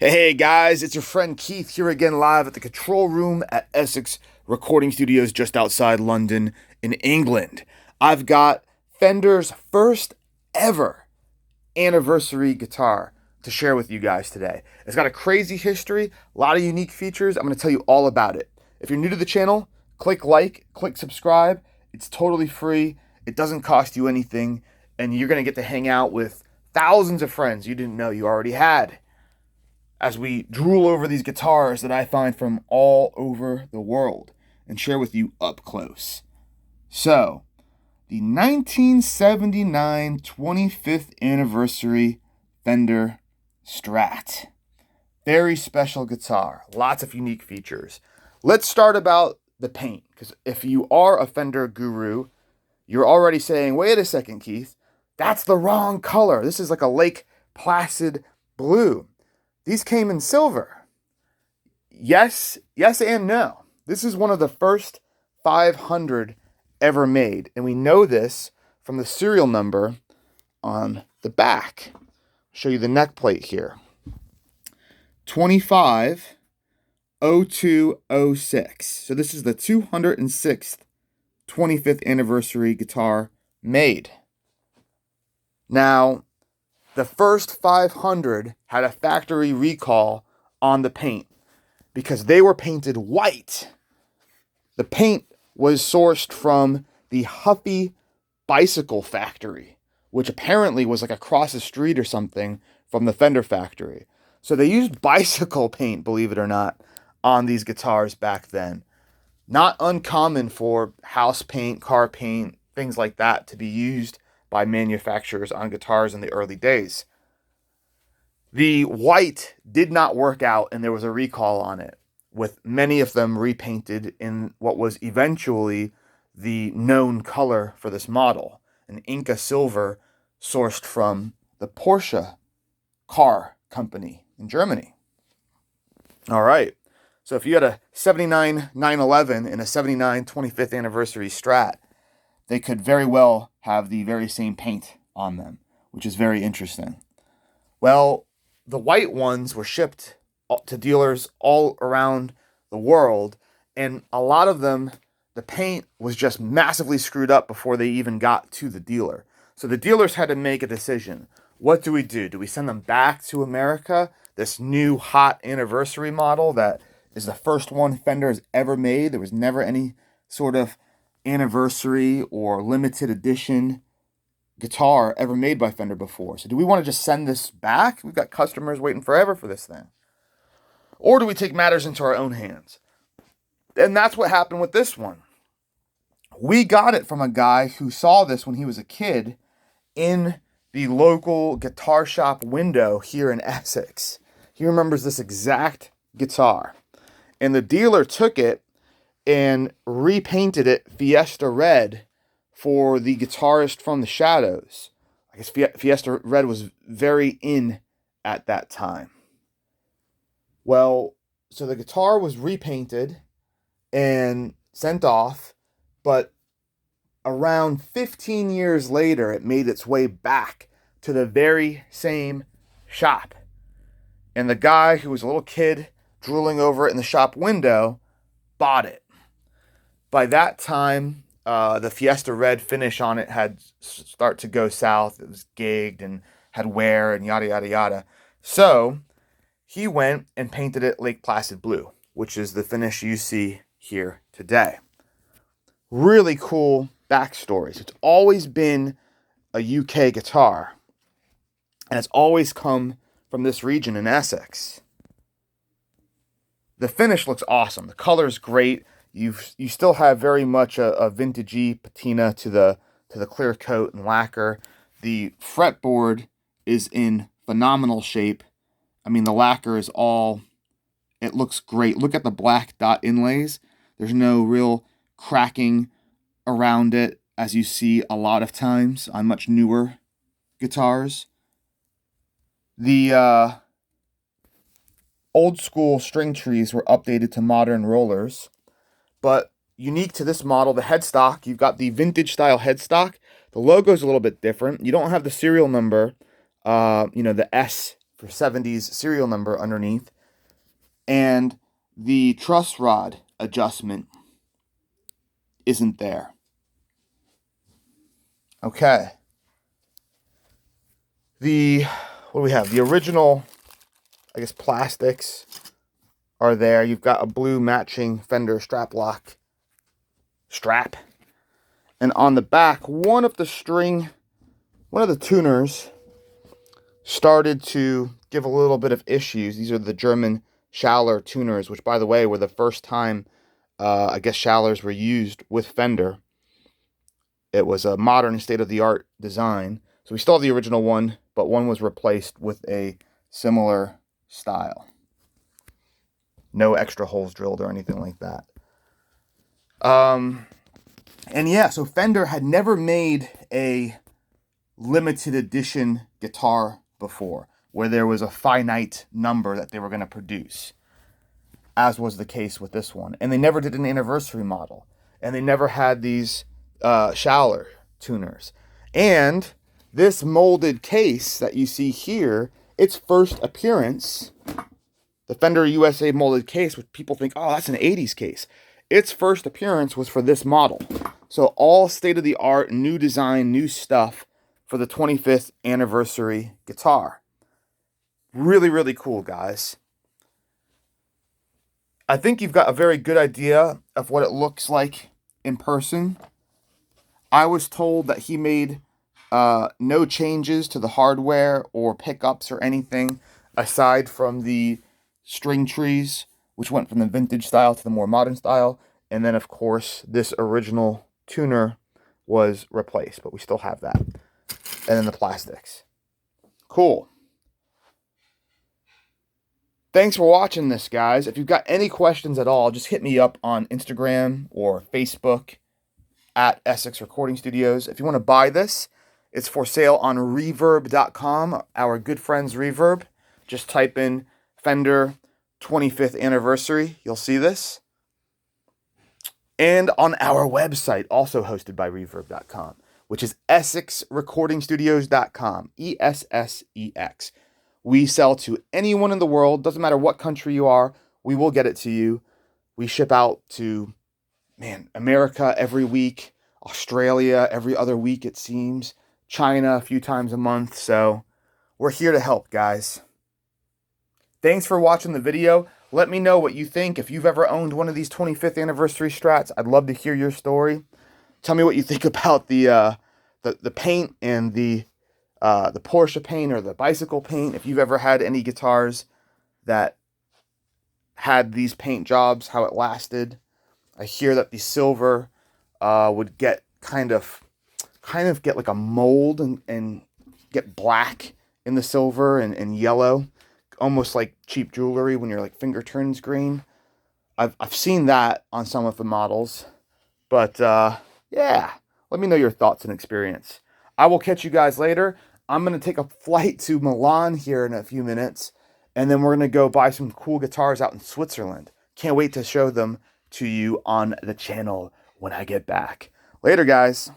Hey guys, it's your friend Keith here again live at the control room at Essex Recording Studios just outside London in England. I've got Fender's first ever anniversary guitar to share with you guys today. It's got a crazy history, a lot of unique features. I'm going to tell you all about it. If you're new to the channel, click like, click subscribe. It's totally free. It doesn't cost you anything, and you're going to get to hang out with thousands of friends you didn't know you already had as we drool over these guitars that I find from all over the world and share with you up close. So, the 1979 25th anniversary Fender Strat. Very special guitar, lots of unique features. Let's start about the paint, because if you are a Fender guru, you're already saying, wait a second, Keith, that's the wrong color. This is like a Lake Placid Blue. These came in silver. Yes and no. This is one of the first 500 ever made, and we know this from the serial number on the back. I'll show you the neck plate here. 250206. So this is the 206th 25th anniversary guitar made. Now, the first 500 had a factory recall on the paint because they were painted white. The paint was sourced from the Huffy Bicycle factory, which apparently was like across the street or something from the Fender factory. So they used bicycle paint, believe it or not, on these guitars back then. Not uncommon for house paint, car paint, things like that to be used by manufacturers on guitars in the early days. The white did not work out, and there was a recall on it, with many of them repainted in what was eventually the known color for this model, an Inca silver sourced from the Porsche car company in Germany. All right, so if you had a 79 911 and a 79 25th anniversary Strat, they could very well have the very same paint on them, which is very interesting. Well, the white ones were shipped to dealers all around the world, and a lot of them, the paint was just massively screwed up before they even got to the dealer. So the dealers had to make a decision. What do we do? Do we send them back to America, this new hot anniversary model that is the first one Fender has ever made? There was never any sort of anniversary or limited edition guitar ever made by Fender before. So do we want to just send this back? We've got customers waiting forever for this thing. Or do we take matters into our own hands? And that's what happened with this one. We got it from a guy who saw this when he was a kid in the local guitar shop window here in Essex. He remembers this exact guitar. And the dealer took it and repainted it Fiesta Red for the guitarist from the Shadows. I guess Fiesta Red was very in at that time. Well, so the guitar was repainted and sent off, but around 15 years later, it made its way back to the very same shop. And the guy who was a little kid drooling over it in the shop window bought it. By that time, the Fiesta Red finish on it had start to go south. It was gigged and had wear and yada, yada, yada. So he went and painted it Lake Placid Blue, which is the finish you see here today. Really cool backstory. So it's always been a UK guitar, and it's always come from this region in Essex. The finish looks awesome. The color is great. You still have very much a vintagey patina to the clear coat and lacquer. The fretboard is in phenomenal shape. I mean, the lacquer is it looks great. Look at the black dot inlays. There's no real cracking around it, as you see a lot of times on much newer guitars. The old school string trees were updated to modern rollers. But unique to this model, the headstock, you've got the vintage style headstock. The logo's a little bit different. You don't have the serial number, the S for 70's serial number underneath. And the truss rod adjustment isn't there. Okay. What do we have? The original, I guess, plastics are there. You've got a blue matching Fender strap. And on the back, one of the tuners started to give a little bit of issues. These are the German Schaller tuners, which, by the way, were the first time, I guess, Schallers were used with Fender. It was a modern, state-of-the-art design. So we still have the original one, but one was replaced with a similar style. No extra holes drilled or anything like that. And yeah, so Fender had never made a limited edition guitar before, where there was a finite number that they were going to produce, as was the case with this one. And they never did an anniversary model. And they never had these Schaller tuners. And this molded case that you see here, its first appearance, the Fender USA molded case, which people think, oh, that's an 80s case. Its first appearance was for this model. So all state-of-the-art, new design, new stuff for the 25th anniversary guitar. Really, really cool, guys. I think you've got a very good idea of what it looks like in person. I was told that he made no changes to the hardware or pickups or anything aside from the string trees, which went from the vintage style to the more modern style. And then, of course, this original tuner was replaced, but we still have that. And then the plastics. Cool. Thanks for watching this, guys. If you've got any questions at all, just hit me up on Instagram or Facebook at Essex Recording Studios. If you want to buy this, it's for sale on reverb.com, our good friends Reverb. Just type in Fender 25th anniversary. You'll see this. And on our website, also hosted by reverb.com, which is EssexRecordingStudios.com. ESSEX. We sell to anyone in the world. Doesn't matter what country you are. We will get it to you. We ship out to, America every week. Australia every other week, it seems. China a few times a month. So we're here to help, guys. Thanks for watching the video. Let me know what you think. If you've ever owned one of these 25th anniversary Strats, I'd love to hear your story. Tell me what you think about the paint and the Porsche paint or the bicycle paint. If you've ever had any guitars that had these paint jobs, how it lasted. I hear that the Silver would get kind of get like a mold and get black in the Silver and yellow. Almost like cheap jewelry when your like finger turns green. I've seen that on some of the models. But yeah, let me know your thoughts and experience. I will catch you guys later. I'm going to take a flight to Milan here in a few minutes. And then we're going to go buy some cool guitars out in Switzerland. Can't wait to show them to you on the channel when I get back. Later, guys.